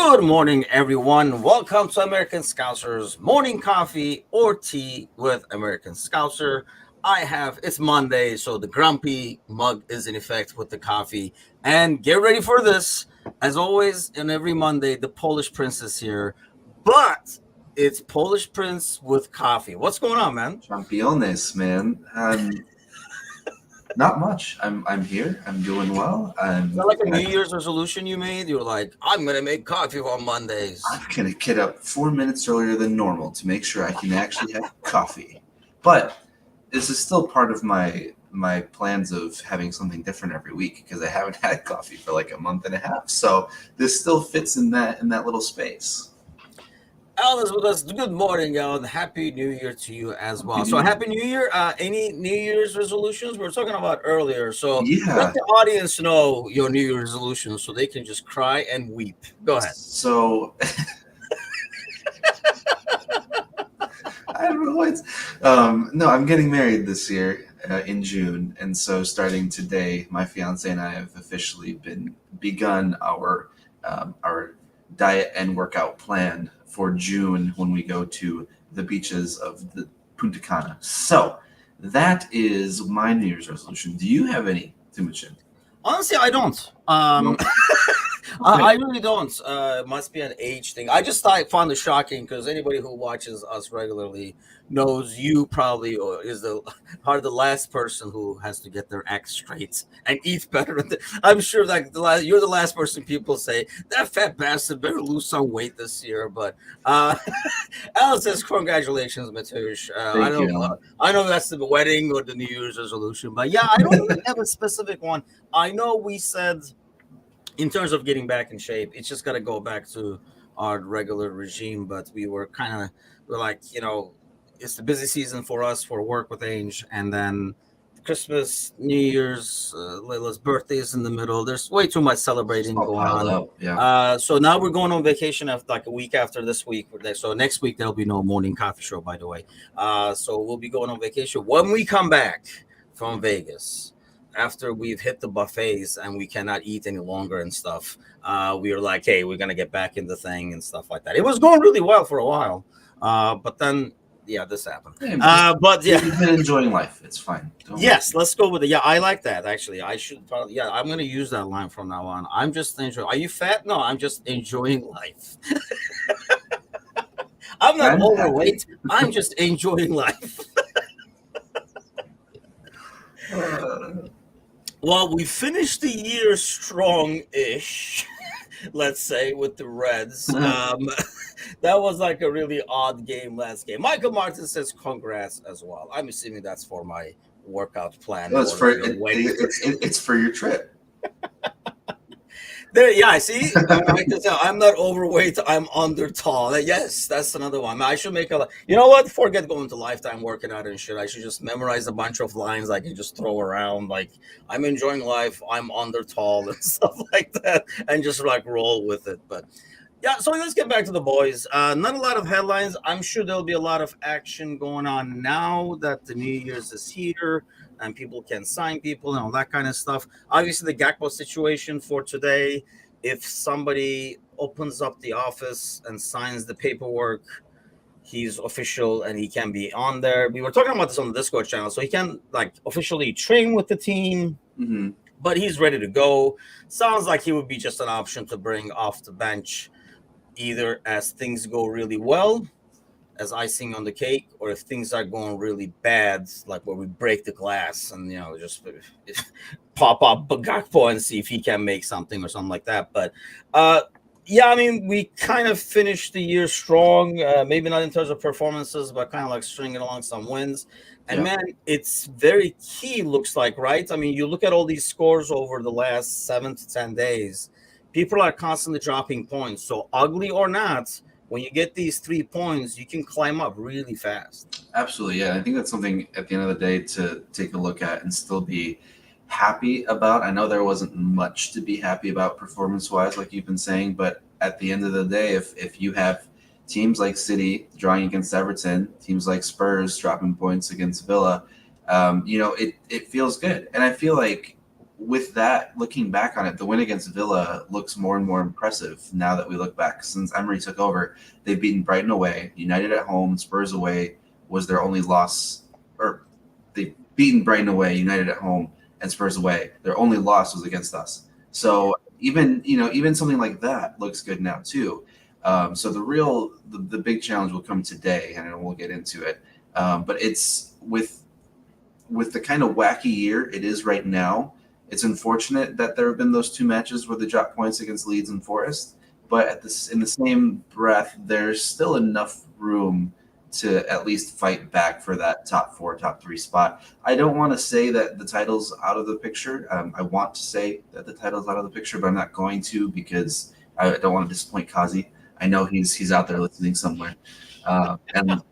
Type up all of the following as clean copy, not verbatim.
Good morning, everyone. Welcome to American Scousers Morning Coffee or Tea with American Scouser. It's Monday, so the grumpy mug is in effect with the coffee. And get ready for this. As always, and every Monday, the Polish Prince is here, but it's Polish Prince with coffee. What's going on, man? Championes, man. Not much. I'm here. I'm doing well. Is that like a New Year's resolution you made? You were like, I'm going to make coffee on Mondays. I'm gonna get up 4 minutes earlier than normal to make sure I can actually have coffee. But this is still part of my plans of having something different every week because I haven't had coffee for like a month and a half. So this still fits in that little space. Alan is with us. Good morning, Alan. Happy New Year to you as well. Happy So, New Year. Happy New Year. Any New Year's resolutions we were talking about earlier? So, let Yeah. the audience know your New Year's resolutions so they can just cry and weep. Go ahead. So I don't know what's. No, I'm getting married this year in June, and so starting today, my fiance and I have officially begun our diet and workout plan for June when we go to the beaches of the Punta Cana. So that is my New Year's resolution. Do you have any, Timuchin? Honestly, I don't. No. I really don't. It must be an age thing. I just found it shocking because anybody who watches us regularly knows you probably are the last person who has to get their act straight and eat better. I'm sure that you're the last person people say that fat bastard better lose some weight this year. But Alice says, "Congratulations, Matush." Thank you, Alan. I know that's the wedding or the New Year's resolution, but yeah, I don't really have a specific one. I know we said in terms of getting back in shape, it's just got to go back to our regular regime. But we're like, it's the busy season for us for work with Ange, and then Christmas, New Year's, Layla's birthday is in the middle. There's way too much celebrating All going piled on. up. Yeah. So now we're going on vacation after like a week after this week. So next week there'll be no morning coffee show, by the way. So we'll be going on vacation when we come back from Vegas. After we've hit the buffets and we cannot eat any longer and stuff, we were like, hey, we're gonna get back in the thing and stuff like that. It was going really well for a while, but then yeah, this happened. But yeah, You've been enjoying life. It's fine. yes, let's go with it. Yeah, I like that actually. I should probably, yeah, I'm gonna use that line from now on. I'm just enjoying. Are you fat? No, I'm just enjoying life. I'm not I'm overweight. I'm just enjoying life. Well, we finished the year strong-ish, let's say, with the Reds. That was like a really odd game last game. Michael Martin says congrats as well. I'm assuming that's for my workout plan. No, it's for your trip. There, yeah, I see. I can tell I'm not overweight. I'm under tall. Yes, that's another one. I should make a. You know what? Forget going to Lifetime working out and shit. I should just memorize a bunch of lines I can just throw around. Like I'm enjoying life. I'm under tall and stuff like that, and just like roll with it. But yeah, so let's get back to the boys. Not a lot of headlines. I'm sure there'll be a lot of action going on now that the New Year's is here and people can sign people and all that kind of stuff. Obviously, the Gakpo situation for today, if somebody opens up the office and signs the paperwork, he's official and he can be on there. We were talking about this on the Discord channel, so he can like officially train with the team. Mm-hmm. But he's ready to go. Sounds like he would be just an option to bring off the bench, either as things go really well, as icing on the cake, or if things are going really bad, like where we break the glass and just pop up Gakpo and see if he can make something or something like that. But yeah, I mean, we kind of finished the year strong, maybe not in terms of performances, but kind of like stringing along some wins. And man, it's very key, looks like, right? I mean, you look at all these scores over the last 7 to 10 days, people are constantly dropping points. So ugly or not, when you get these 3 points, you can climb up really fast. Absolutely, yeah. I think that's something at the end of the day to take a look at and still be happy about. I know there wasn't much to be happy about performance-wise, like you've been saying, but at the end of the day, if you have teams like City drawing against Everton, teams like Spurs dropping points against Villa, it feels good. And I feel like with that, looking back on it, the win against Villa looks more and more impressive now that we look back. Since Emery took over, they've beaten Brighton away, United at home, Spurs away was their only loss, or they've beaten Brighton away, United at home, and Spurs away. Their only loss was against us. So even something like that looks good now too. So the big challenge will come today, and we'll get into it. But it's with the kind of wacky year it is right now. It's unfortunate that there have been those two matches where they dropped points against Leeds and Forest, but in the same breath, there's still enough room to at least fight back for that top four, top three spot. I don't want to say that the title's out of the picture. I want to say that the title's out of the picture, but I'm not going to because I don't want to disappoint Kazi. I know he's out there listening somewhere, and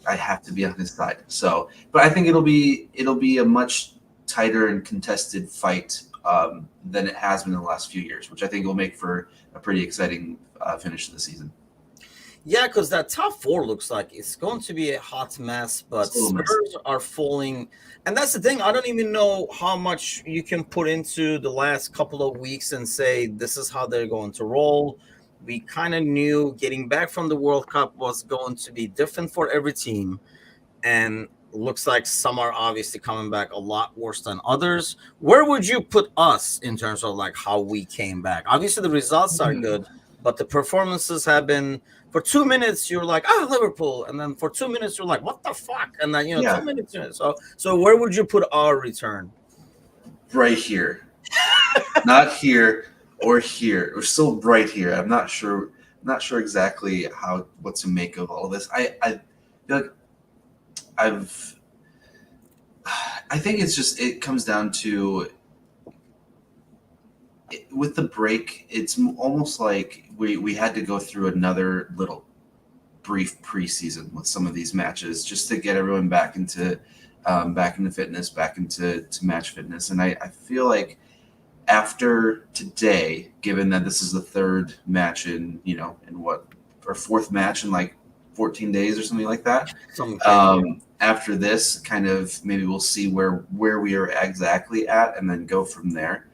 I have to be on his side. So, but I think it'll be a much tighter and contested fight than it has been in the last few years, which I think will make for a pretty exciting finish to the season. Yeah, because that top four looks like it's going to be a hot mess, but Spurs are falling. And that's the thing. I don't even know how much you can put into the last couple of weeks and say this is how they're going to roll. We kind of knew getting back from the World Cup was going to be different for every team. And looks like some are obviously coming back a lot worse than others. Where would you put us in terms of like how we came back? Obviously, the results are good, but the performances have been. For 2 minutes, you're like, Liverpool. And then for 2 minutes, you're like, what the fuck? And then, 2 minutes. So where would you put our return? Right here. Not here or here. We're still right here. I'm not sure exactly what to make of all of this. I feel like I think it's just, it comes down to, with the break, it's almost like we had to go through another little brief preseason with some of these matches just to get everyone back into fitness, back into match fitness. And I feel like after today, given that this is the third match in fourth match in like 14 days or something like that. After this, kind of maybe we'll see where we are exactly at and then go from there.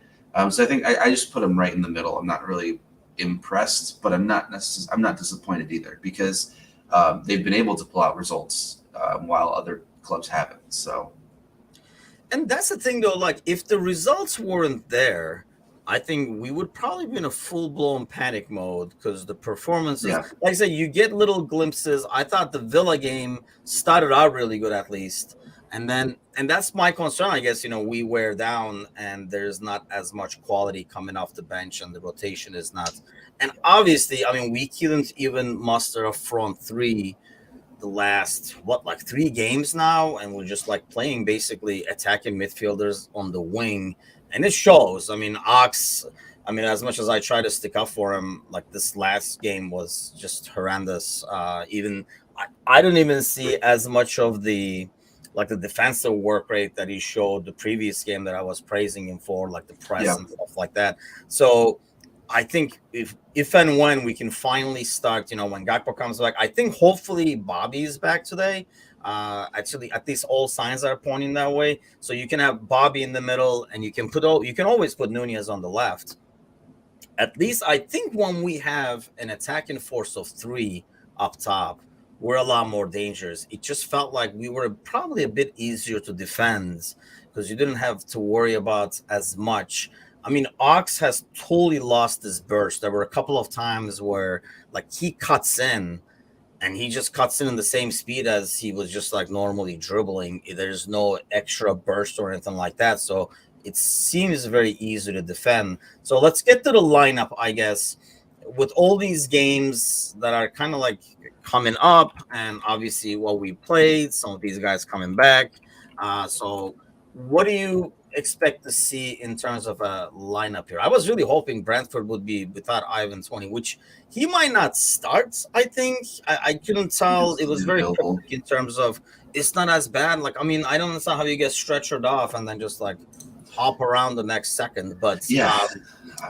So I think I just put them right in the middle. I'm not really impressed, but I'm not disappointed either because they've been able to pull out results while other clubs haven't. So, and that's the thing though. Like if the results weren't there, I think we would probably be in a full-blown panic mode because the performances, like I said, you get little glimpses. I thought the Villa game started out really good at least. And that's my concern, I guess, we wear down and there's not as much quality coming off the bench and the rotation is not. And obviously, I mean, we couldn't even muster a front three the last, 3 games now. And we're just like playing basically attacking midfielders on the wing. And it shows. I mean, Ox, as much as I try to stick up for him, like this last game was just horrendous. I don't even see as much of the defensive work rate that he showed the previous game that I was praising him for, like the press and stuff like that. So I think if and when we can finally start, when Gakpo comes back, I think hopefully Bobby is back today. Actually, at least all signs are pointing that way. So you can have Bobby in the middle, and you can always put Nunez on the left. At least I think when we have an attacking force of 3 up top, we're a lot more dangerous. It just felt like we were probably a bit easier to defend because you didn't have to worry about as much. I mean, Ox has totally lost his burst. There were a couple of times where like he cuts in and he just cuts in the same speed as he was just like normally dribbling. There's no extra burst or anything like that. So it seems very easy to defend. So let's get to the lineup, I guess. With all these games that are kind of like coming up and obviously what we played, some of these guys coming back. So what do you expect to see in terms of a lineup here? I was really hoping Brentford would be without Ivan Toney, which he might not start. I think I couldn't tell. It was very quick in terms of it's not as bad. Like, I mean, I don't understand how you get stretchered off and then just like hop around the next second, but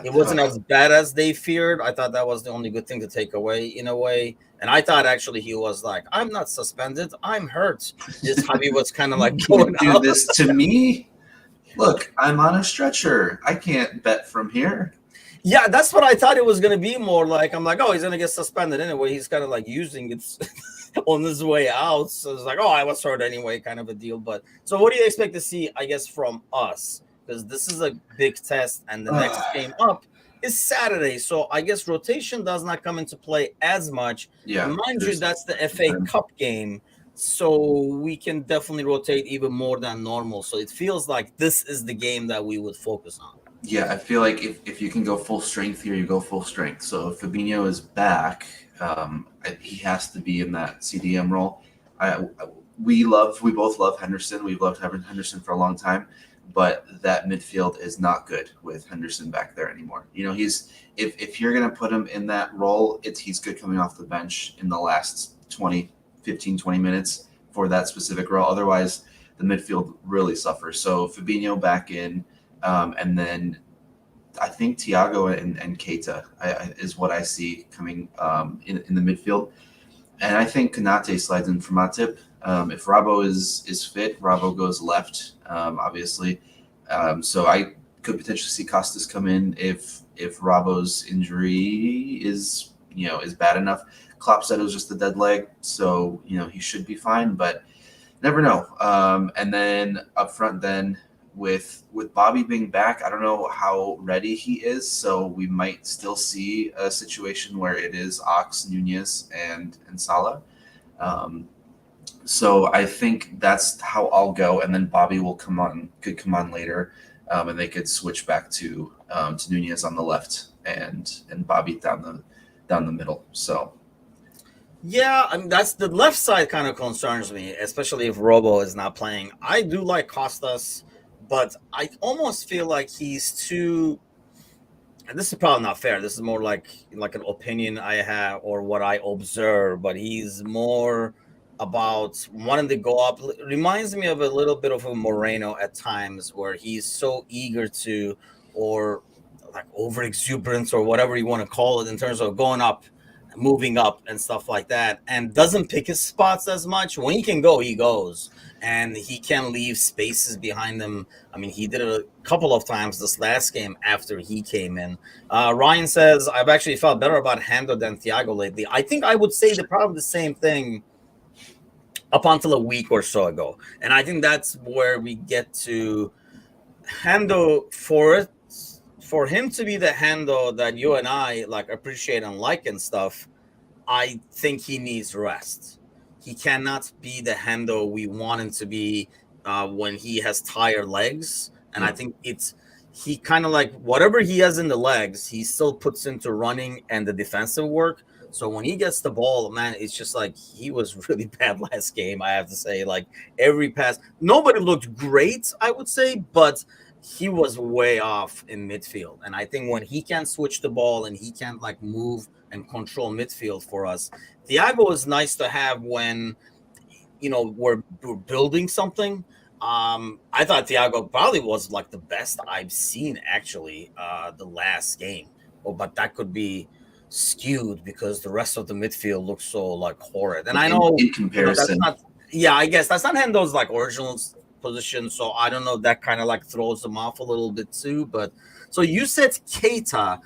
it wasn't as bad as they feared. I thought that was the only good thing to take away in a way. And I thought actually he was like, I'm not suspended, I'm hurt. Just how he was kind of like going do this to me. Look, I'm on a stretcher. I can't bet from here. Yeah, that's what I thought it was going to be more like. I'm like, oh, he's going to get suspended anyway. He's kind of like using it on his way out. So it's like, oh, I was hurt anyway, kind of a deal. But so what do you expect to see, I guess, from us? Because this is a big test, and the next game up is Saturday. So I guess rotation does not come into play as much. Yeah, And mind you, there's that's the FA Cup game. So we can definitely rotate even more than normal. So it feels like this is the game that we would focus on. Yeah, I feel like if you can go full strength here, you go full strength. So if Fabinho is back, he has to be in that CDM role. We both love Henderson. We've loved Henderson for a long time, but that midfield is not good with Henderson back there anymore. You know, if you're going to put him in that role, he's good coming off the bench in the last 15, 20 minutes for that specific role. Otherwise, the midfield really suffers. So Fabinho back in. And then I think Thiago and Keita is what I see coming in the midfield. And I think Konate slides in for Matip. If Rabo is fit, Rabo goes left, obviously. So I could potentially see Costas come in if Rabo's injury is bad enough. Klopp said it was just a dead leg, so he should be fine, but never know. And then up front, then with Bobby being back, I don't know how ready he is, so we might still see a situation where it is Ox, Nunez, and Salah. So I think that's how I'll go, and then Bobby could come on later, and they could switch back to Nunez on the left and Bobby down the middle. So. Yeah, I mean that's the left side kind of concerns me, especially if Robo is not playing. I do like Costas, but I almost feel like he's too. And this is probably not fair. This is more like an opinion I have or what I observe, but he's more about wanting to go up. Reminds me of a little bit of a Moreno at times, where he's so eager to, or like over exuberance or whatever you want to call it, in terms of going up, moving up and stuff like that, and doesn't pick his spots as much. When he can go, he goes, and he can leave spaces behind him. I mean, he did it a couple of times this last game after he came in. Ryan says, I've actually felt better about Hendo than Thiago lately. I think I would say probably the same thing up until a week or so ago. And I think that's where we get to Hendo for him to be the Hendo that you and I like appreciate and like and stuff. I think he needs rest. He cannot be the Hendo we want him to be when he has tired legs. And I think he kind of like whatever he has in the legs, he still puts into running and the defensive work. So when he gets the ball, man, it's just like he was really bad last game. I have to say, like every pass, nobody looked great, I would say, but he was way off in midfield. And I think when he can switch the ball and he can like move and control midfield for us, Thiago is nice to have when we're building something. I thought Thiago probably was like the best I've seen actually the last game. But that could be skewed because the rest of the midfield looks so like horrid. And I know in comparison, that's not. Yeah, I guess that's not Hendo's like original position. So I don't know. That kind of like throws them off a little bit too. But so you said Keita.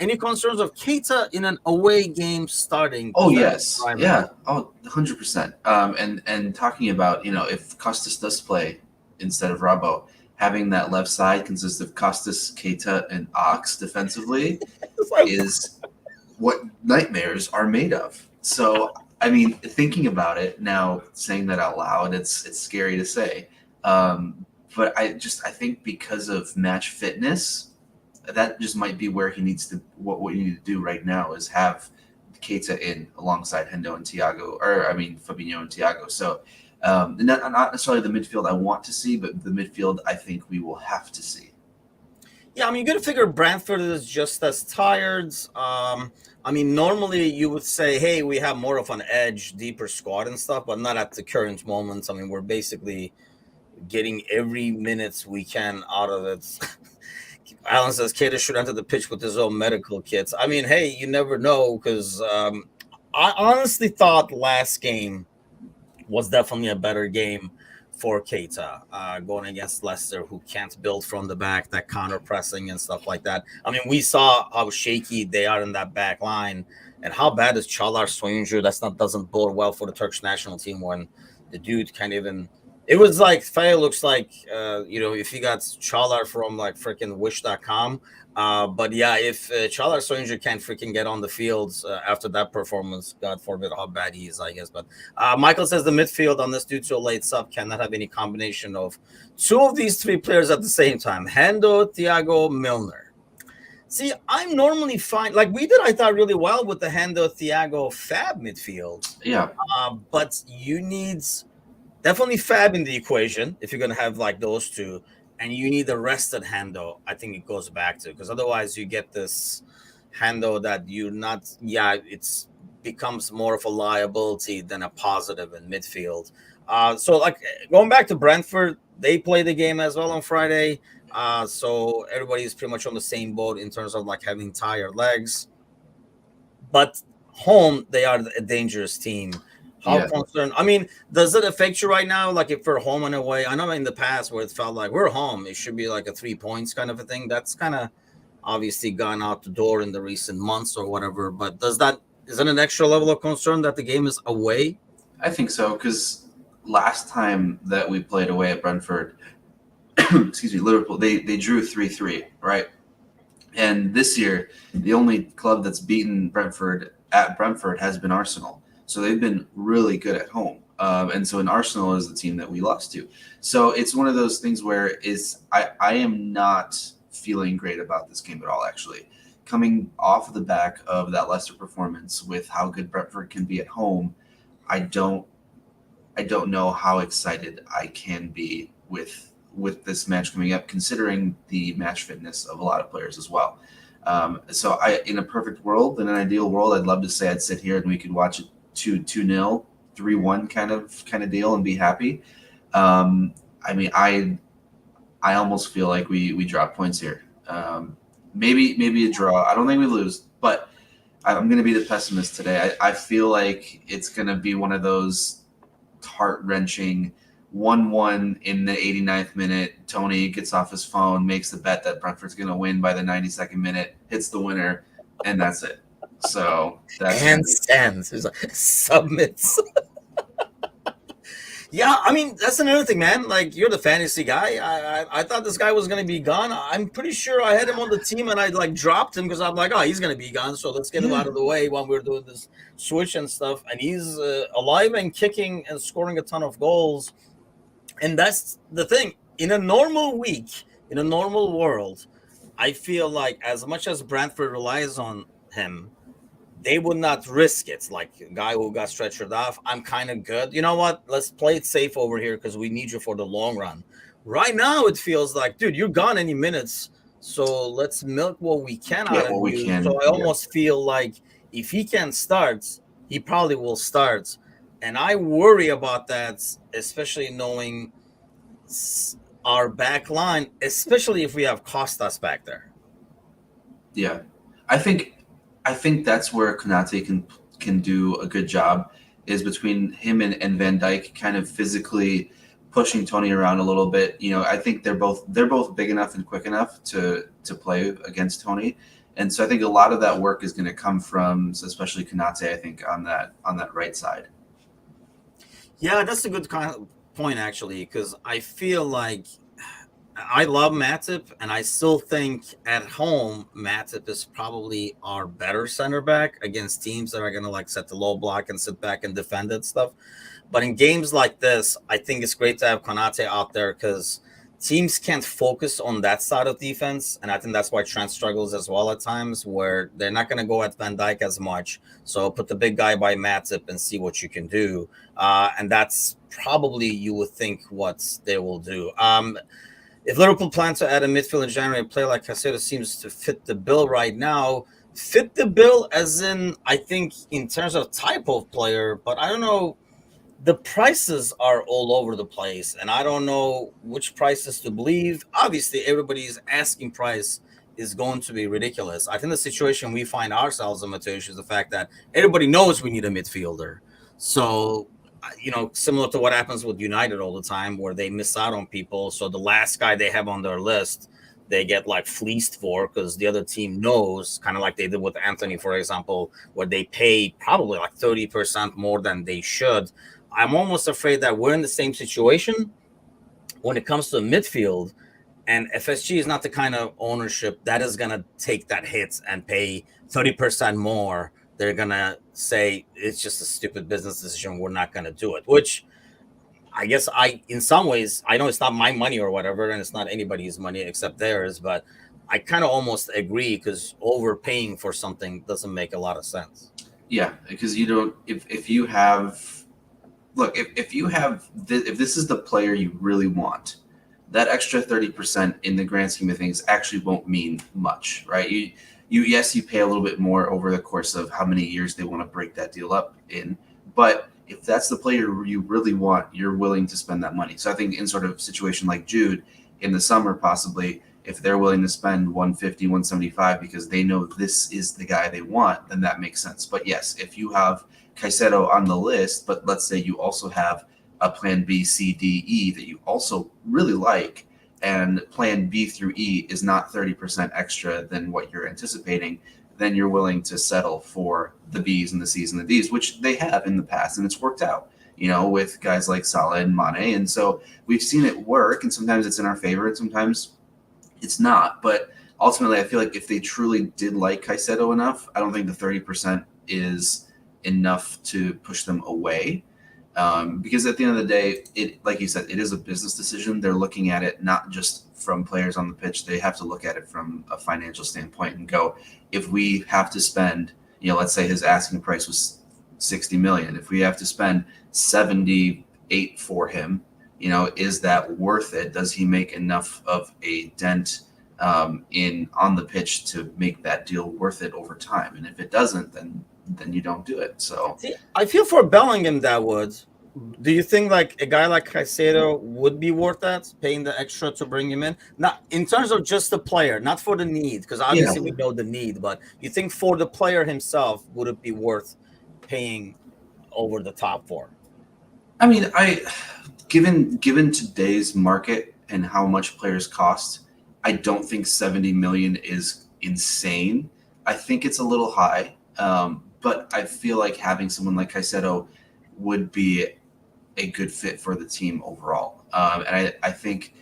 Any concerns of Keita in an away game starting? Oh yes, yeah, 100%. And talking about if Costas does play instead of Rabo, having that left side consist of Costas, Keita, and Ox defensively is what nightmares are made of. So I mean, thinking about it now, saying that out loud, it's scary to say. But I think because of match fitness, that just might be where he needs to. What you need to do right now is have Keita in alongside Hendo and Thiago, Fabinho and Thiago. So not necessarily the midfield I want to see, but the midfield I think we will have to see. Yeah, I mean, you got to figure Brentford is just as tired. Normally you would say, hey, we have more of an edge, deeper squad and stuff, but not at the current moment. I mean, we're basically getting every minute we can out of it. Alan says Keita should enter the pitch with his own medical kits. I mean, hey, you never know, because I honestly thought last game was definitely a better game for Keita going against Leicester, who can't build from the back, that counter pressing and stuff like that. I mean, we saw how shaky they are in that back line, and how bad is Çağlar Soyuncu? That's not doesn't bode well for the Turkish national team when the dude can't even. It was like Faye looks like if you got Çağlar from like freaking Wish.com. But yeah, if Çağlar Soyuncu can't freaking get on the fields after that performance, God forbid how bad he is, I guess. But Michael says the midfield on this due to a late sub cannot have any combination of two of these three players at the same time. Hendo, Thiago, Milner. See, I'm normally fine. Like we did, I thought really well with the Hendo, Thiago, Fab midfield. Yeah. But you need definitely Fab in the equation if you're going to have like those two. And you need the rested Hendo, I think it goes back to, because otherwise you get this Hendo that you're not, it's becomes more of a liability than a positive in midfield. So like going back to Brentford, they play the game as well on Friday. So everybody's pretty much on the same boat in terms of like having tired legs. But home, they are a dangerous team. How concerned? I mean, does it affect you right now? Like if we're home and away, I know in the past where it felt like we're home, it should be like a 3 points kind of a thing. That's kind of obviously gone out the door in the recent months or whatever. But is that an extra level of concern that the game is away? I think so, because last time that we played away at Brentford, excuse me, Liverpool, they drew 3-3, right? And this year, the only club that's beaten Brentford at Brentford has been Arsenal. So they've been really good at home. And so in Arsenal is the team that we lost to. So it's one of those things where I am not feeling great about this game at all, actually. Coming off of the back of that Leicester performance with how good Brentford can be at home, I don't know how excited I can be with this match coming up, considering the match fitness of a lot of players as well. So in a perfect world, in an ideal world, I'd love to say I'd sit here and we could watch it 2-0, 3-1 kind of deal and be happy. I mean, I almost feel like we drop points here. Maybe a draw. I don't think we lose, but I'm going to be the pessimist today. I feel like it's going to be one of those heart-wrenching 1-1 in the 89th minute. Tony gets off his phone, makes the bet that Brentford's going to win by the 92nd minute, hits the winner, and that's it. So that's stands. There's like submits. Yeah, I mean that's another thing, man. Like you're the fantasy guy. I thought this guy was gonna be gone. I'm pretty sure I had him on the team and I like dropped him because I'm like, oh, he's gonna be gone. So let's get him out of the way while we're doing this switch and stuff. And he's alive and kicking and scoring a ton of goals. And that's the thing. In a normal week, in a normal world, I feel like as much as Brentford relies on him, they would not risk it. Like a guy who got stretchered off, I'm kind of good. You know what? Let's play it safe over here because we need you for the long run. Right now, it feels like, dude, you're gone any minutes. So let's milk what we can out of you. So I almost feel like if he can start, he probably will start. And I worry about that, especially knowing our back line, especially if we have Costas back there. Yeah, I think that's where Konate can do a good job, is between him and Van Dijk kind of physically pushing Tony around a little bit. You know, I think they're both big enough and quick enough to play against Tony. And so I think a lot of that work is going to come from, especially Konate, I think, on that right side. Yeah, that's a good kind of point, actually, because I feel like I love Matip, and I still think at home Matip is probably our better center back against teams that are going to like set the low block and sit back and defend it stuff. But in games like this, I think it's great to have Konate out there because teams can't focus on that side of defense. And I think that's why Trent struggles as well at times, where they're not going to go at Van Dijk as much. So put the big guy by Matip and see what you can do. And that's probably, you would think, what they will do. If Liverpool plans to add a midfield in January, a player like Caicedo seems to fit the bill right now. Fit the bill as in, I think, in terms of type of player, but I don't know. The prices are all over the place, and I don't know which prices to believe. Obviously, everybody's asking price is going to be ridiculous. I think the situation we find ourselves in, Mateusz, is the fact that everybody knows we need a midfielder. So similar to what happens with United all the time, where they miss out on people. So the last guy they have on their list, they get like fleeced for because the other team knows, kind of like they did with Anthony, for example, where they pay probably like 30% more than they should. I'm almost afraid that we're in the same situation when it comes to midfield. And FSG is not the kind of ownership that is going to take that hit and pay 30% more. They're going to say it's just a stupid business decision. We're not going to do it, which I guess in some ways, I know it's not my money or whatever, and it's not anybody's money except theirs, but I kind of almost agree because overpaying for something doesn't make a lot of sense. Yeah, because you don't. If you have, look, if you have, if this is the player you really want, that extra 30% in the grand scheme of things actually won't mean much, right? Yes, you pay a little bit more over the course of how many years they want to break that deal up in, but if that's the player you really want, you're willing to spend that money. So I think in sort of situation like Jude in the summer, possibly, if they're willing to spend 150, 175 because they know this is the guy they want, then that makes sense. But yes, if you have Caicedo on the list, but let's say you also have a plan B, C, D, E that you also really like, and plan B through E is not 30% extra than what you're anticipating, then you're willing to settle for the Bs and the Cs and the Ds, which they have in the past, and it's worked out, with guys like Salah and Mane. And so we've seen it work, and sometimes it's in our favor, and sometimes it's not. But ultimately, I feel like if they truly did like Caicedo enough, I don't think the 30% is enough to push them away. Because at the end of the day, like you said, it is a business decision. They're looking at it not just from players on the pitch. They have to look at it from a financial standpoint and go, if we have to spend, let's say his asking price was 60 million. If we have to spend 78 for him, is that worth it? Does he make enough of a dent in on the pitch to make that deal worth it over time? And if it doesn't, then you don't do it. So See, I feel for Bellingham that would. Do you think like a guy like Caicedo would be worth that, paying the extra to bring him in? Not in terms of just the player, not for the need, because yeah, obviously we know the need, but you think for the player himself, would it be worth paying over the top for? I mean, given today's market and how much players cost, I don't think 70 million is insane. I think it's a little high, but I feel like having someone like Caicedo would be a good fit for the team overall. And I think,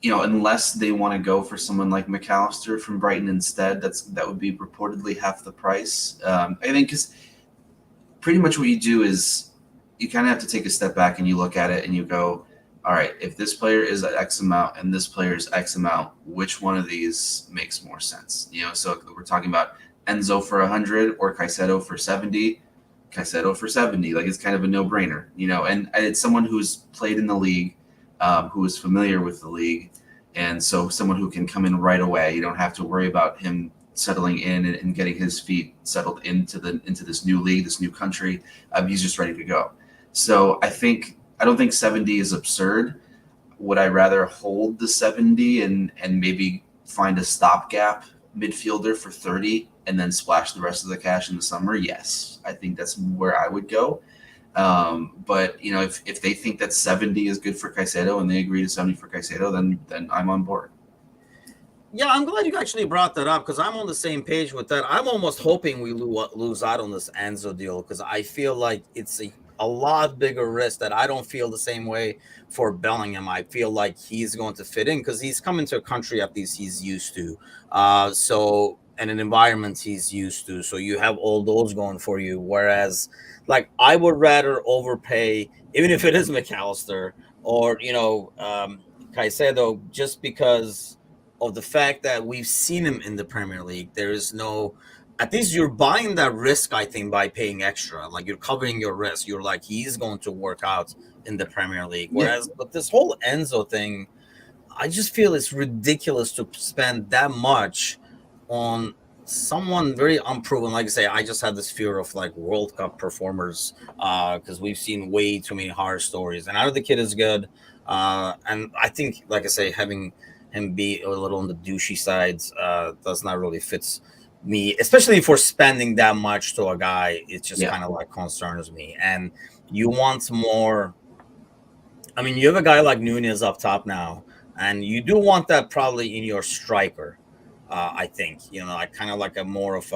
unless they want to go for someone like McAllister from Brighton instead, that would be reportedly half the price. I think because pretty much what you do is you kind of have to take a step back and you look at it and you go, all right, if this player is X amount and this player is X amount, which one of these makes more sense? So we're talking about Enzo for 100 or Caicedo for 70. Caicedo for 70, like it's kind of a no-brainer, and it's someone who's played in the league, who is familiar with the league, and so someone who can come in right away. You don't have to worry about him settling in and getting his feet settled into this new league, this new country. He's just ready to go. So I don't think 70 is absurd. Would I rather hold the 70 and maybe find a stopgap midfielder for 30 and then splash the rest of the cash in the summer? Yes, I think that's where I would go. But if they think that 70 is good for Caicedo and they agree to 70 for Caicedo, then I'm on board. Yeah, I'm glad you actually brought that up because I'm on the same page with that. I'm almost hoping we lose out on this Enzo deal because I feel like it's a lot bigger risk that I don't feel the same way for Bellingham. I feel like he's going to fit in because he's coming to a country at least he's used to. And an environment he's used to. So you have all those going for you. Whereas, like, I would rather overpay, even if it is McAllister or, Caicedo, just because of the fact that we've seen him in the Premier League. There is no, at least you're buying that risk, I think, by paying extra. Like you're covering your risk. You're like, he's going to work out in the Premier League. Whereas, but this whole Enzo thing, I just feel it's ridiculous to spend that much on someone very unproven. Like I say, I just had this fear of like World Cup performers because we've seen way too many horror stories. And I know the kid is good. And I think, like I say, having him be a little on the douchey sides does not really fit me, especially for spending that much to a guy. It just Yeah. kind of like concerns me. And you want more. I mean, you have a guy like Nunez up top now, and you do want that probably in your striker. I think like kind of like a more of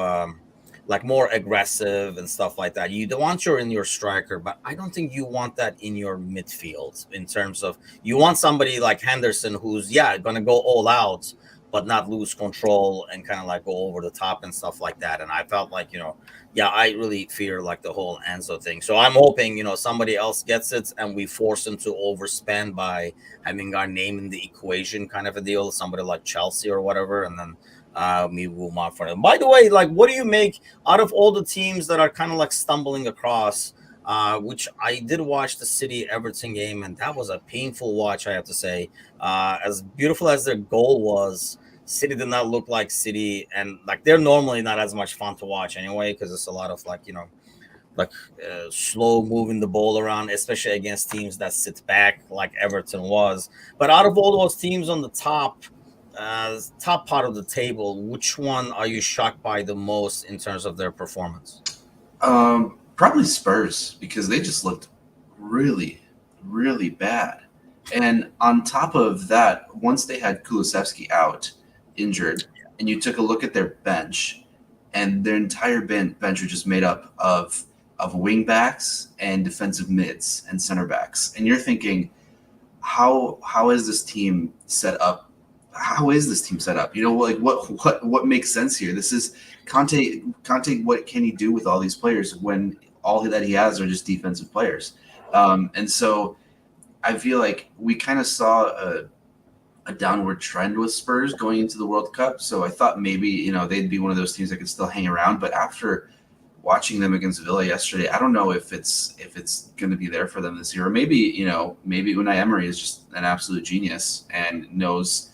like more aggressive and stuff like that. You don't want your in your striker, but I don't think you want that in your midfield. In terms of you want somebody like Henderson who's going to go all out, but not lose control and kind of like go over the top and stuff like that. And I felt like I really fear like the whole Enzo thing. So I'm hoping, somebody else gets it and we force him to overspend by having our name in the equation kind of a deal, somebody like Chelsea or whatever, and then we will move on for them. By the way, like, what do you make out of all the teams that are kind of like stumbling across? Which I did watch the City Everton game, and that was a painful watch, I have to say. As beautiful as their goal was, City did not look like City, and like they're normally not as much fun to watch anyway because it's a lot of like like slow moving the ball around, especially against teams that sit back like Everton was. But out of all those teams on the top part of the table, which one are you shocked by the most in terms of their performance? Probably Spurs because they just looked really, really bad. And on top of that, once they had Kulusevski out injured, and you took a look at their bench, and their entire bench was just made up of wing backs and defensive mids and center backs, and you're thinking, how is this team set up? How is this team set up? Like what makes sense here? This is Conte. Conte, what can he do with all these players when all that he has are just defensive players? And so I feel like we kind of saw a downward trend with Spurs going into the World Cup. So I thought maybe they'd be one of those teams that could still hang around. But after watching them against Villa yesterday, I don't know if it's going to be there for them this year. Or maybe Unai Emery is just an absolute genius and knows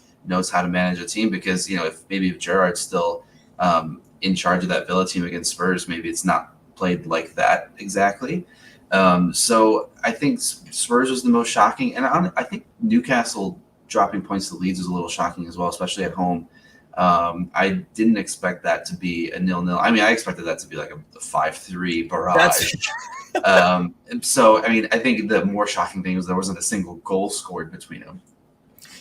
how to manage a team because if Gerrard's still in charge of that Villa team against Spurs, maybe it's not played like that exactly. So I think Spurs was the most shocking, and I think Newcastle dropping points to Leeds was a little shocking as well, especially at home. I didn't expect that to be a 0-0. I mean, I expected that to be like a 5-3 barrage. So, I mean, I think the more shocking thing was there wasn't a single goal scored between them.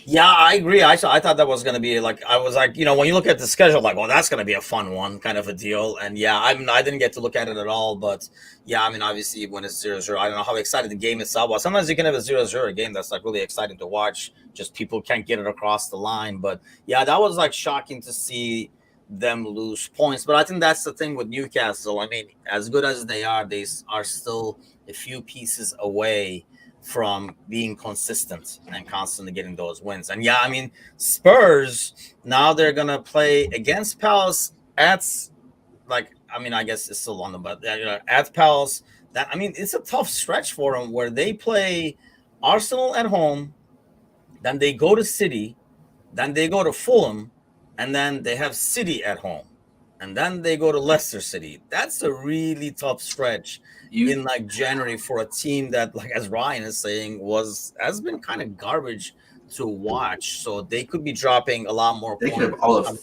Yeah, I agree. I thought that was going to be like, I was like, when you look at the schedule, like, well, that's going to be a fun one kind of a deal. And yeah, I didn't get to look at it at all. But yeah, I mean, obviously when it's 0-0, I don't know how excited the game itself was. Sometimes you can have a 0-0 game that's like really exciting to watch. Just people can't get it across the line. But yeah, that was like shocking to see them lose points. But I think that's the thing with Newcastle. I mean, as good as they are still a few pieces away from being consistent and constantly getting those wins. And yeah, I mean, Spurs, now they're going to play against Palace at, like, I mean, I guess it's still London, but at Palace. That, I mean, it's a tough stretch for them where they play Arsenal at home, then they go to City, then they go to Fulham, and then they have City at home. And then they go to Leicester City. That's a really tough stretch in like January for a team that, like as Ryan is saying, has been kind of garbage to watch. So they could be dropping a lot more They points. could have all of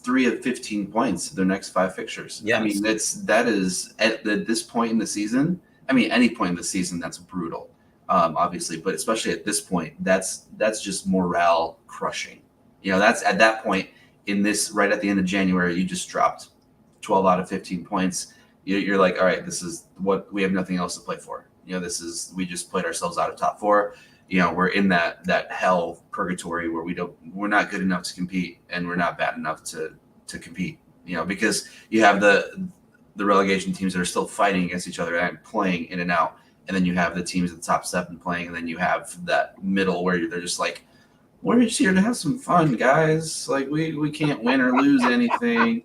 Three of 15 points their next 5 fixtures. Yes. I mean, that is at this point in the season. I mean, any point in the season, that's brutal, obviously, but especially at this point, that's just morale crushing. That's at that point in this right at the end of January, you just dropped 12 out of 15 points. You're like, all right, this is what we have nothing else to play for. We just played ourselves out of top 4. We're in that hell purgatory where we're not good enough to compete and we're not bad enough to compete. Because you have the relegation teams that are still fighting against each other and playing in and out, and then you have the teams at the top 7 playing, and then you have that middle where they're just like, we're just here to have some fun, guys. Like we can't win or lose anything.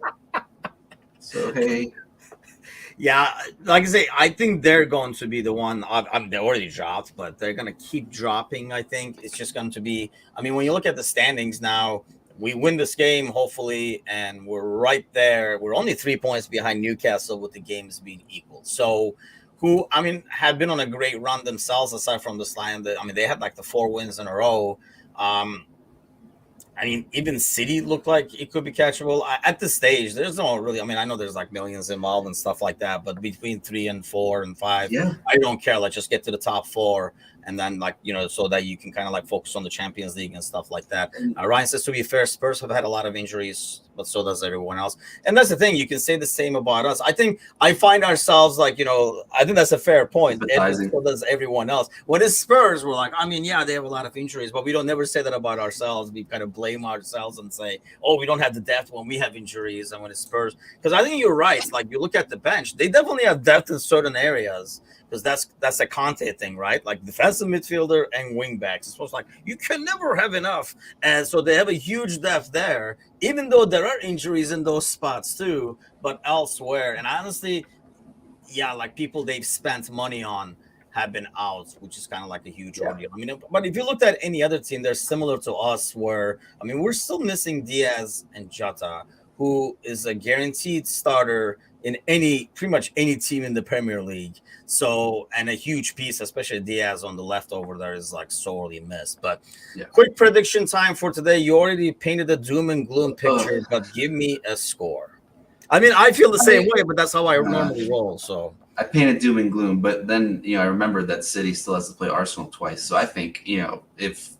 So hey. Yeah, like I say, I think they're going to be the one. I mean, they already dropped, but they're going to keep dropping. I think it's just going to be. I mean, when you look at the standings now, we win this game hopefully, and we're right there. We're only 3 points behind Newcastle with the games being equal. So, who I mean, have been on a great run themselves aside from this line. I mean, they had like the 4 wins in a row. I mean, even City looked like it could be catchable. At this stage, there's no really. I mean, I know there's like millions involved and stuff like that, but between 3 and 4 and 5, Yeah, I don't care. Let's just get to the top four, and then so that you can kind of like focus on the Champions League and stuff like that. and Ryan says, to be fair, Spurs have had a lot of injuries, but so does everyone else. And that's the thing. You can say the same about us. I think I find ourselves I think that's a fair point. And sympathizing. so does everyone else. When it's Spurs, we're like, I mean, yeah, they have a lot of injuries, but we don't never say that about ourselves. We kind of blame ourselves and say, oh, we don't have the depth when we have injuries. And when it's Spurs, because I think you're right. Like, you look at the bench, they definitely have depth in certain areas. Because that's a Conte thing, right? Like defensive midfielder and wing backs. It's supposed like you can never have enough, and so they have a huge depth there. Even though there are injuries in those spots too, but elsewhere. And honestly, yeah, like people they've spent money on have been out, which is kind of like a huge ordeal. I mean, but if you looked at any other team, they're similar to us. Where I mean, we're still missing Diaz and Jota, who is a guaranteed starter in pretty much any team in the Premier League. So, and a huge piece, especially Diaz on the left over there, is like sorely missed. But quick prediction time for today. You already painted a doom and gloom picture, but give me a score. I mean, I feel the same way, but that's how I normally roll. So I painted doom and gloom, but then I remembered that City still has to play Arsenal twice. So I think if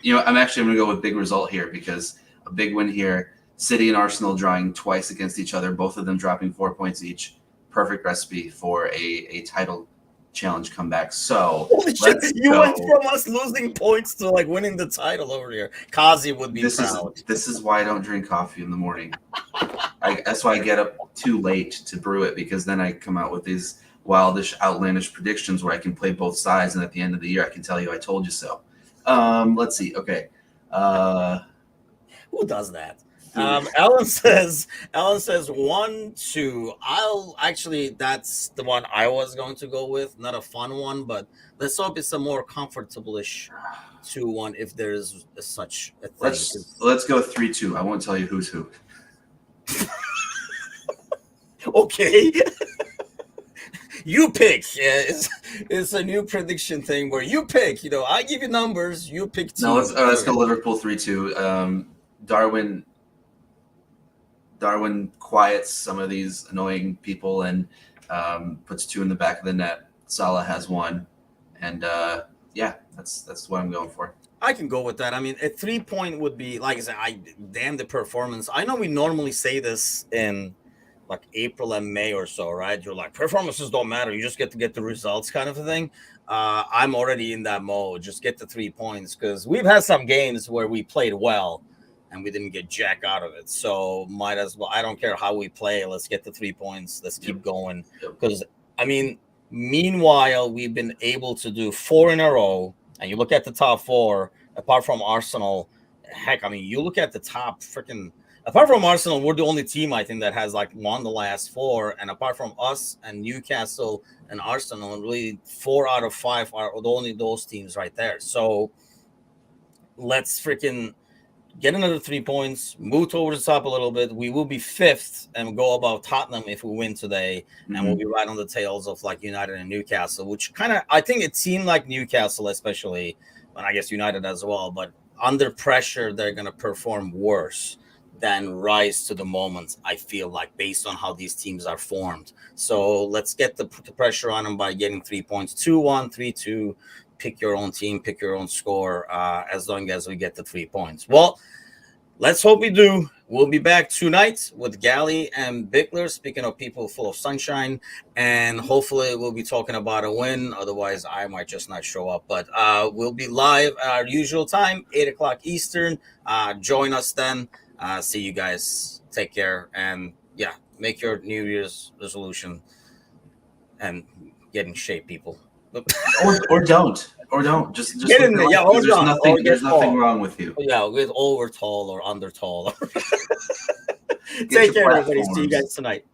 I'm actually going to go with big result here because a big win here. City and Arsenal drawing twice against each other, both of them dropping 4 points each. Perfect recipe for a title challenge comeback. So you went from us losing points to like winning the title over here. Kazi would be proud. This is why I don't drink coffee in the morning. That's why I get up too late to brew it, because then I come out with these wildish, outlandish predictions where I can play both sides, and at the end of the year I can tell you I told you so. Let's see. Okay. Who does that? Alan says 1-2. That's the one I was going to go with. Not a fun one, but let's hope it's a more comfortable-ish 2-1 if there's such a thing. Let's go 3-2. I won't tell you who's who. Okay. You pick. Yeah, it's a new prediction thing where you pick. I give you numbers. You pick teams. No, let's go Liverpool 3-2. Darwin quiets some of these annoying people and puts 2 in the back of the net. Salah has 1, and that's what I'm going for. I can go with that. I mean, a 3-point would be, like I said, damn the performance. I know we normally say this in like April and May or so, right? You're like, performances don't matter. You just get to get the results kind of a thing. I'm already in that mode. Just get the 3 points, because we've had some games where we played well and we didn't get jack out of it. So might as well. I don't care how we play. Let's get the 3 points. Let's keep going. Because, I mean, meanwhile, we've been able to do 4 in a row. And you look at the top 4, apart from Arsenal, heck, I mean, you look at the top freaking... Apart from Arsenal, we're the only team, I think, that has like won the last 4. And apart from us and Newcastle and Arsenal, really 4 out of 5 are only those teams right there. So let's freaking get another 3 points, move towards the top a little bit. We will be 5th and go above Tottenham if we win today. Mm-hmm. And we'll be right on the tails of like United and Newcastle, which kind of, I think it seemed like Newcastle, especially, and I guess United as well, but under pressure, they're going to perform worse than rise to the moment, I feel like, based on how these teams are formed. So let's get the pressure on them by getting 3 points, 2-1, 3-2. Pick your own team, pick your own score, as long as we get the 3 points. Well, let's hope we do. We'll be back tonight with Gally and Bickler, speaking of people full of sunshine, and hopefully we'll be talking about a win. Otherwise, I might just not show up. But we'll be live at our usual time, 8 o'clock Eastern. Join us then. See you guys. Take care. And, yeah, make your New Year's resolution and get in shape, people. or don't just get in there. Yeah, there's nothing wrong with you. Yeah, with over tall or under tall. Take care, everybody. See you guys tonight.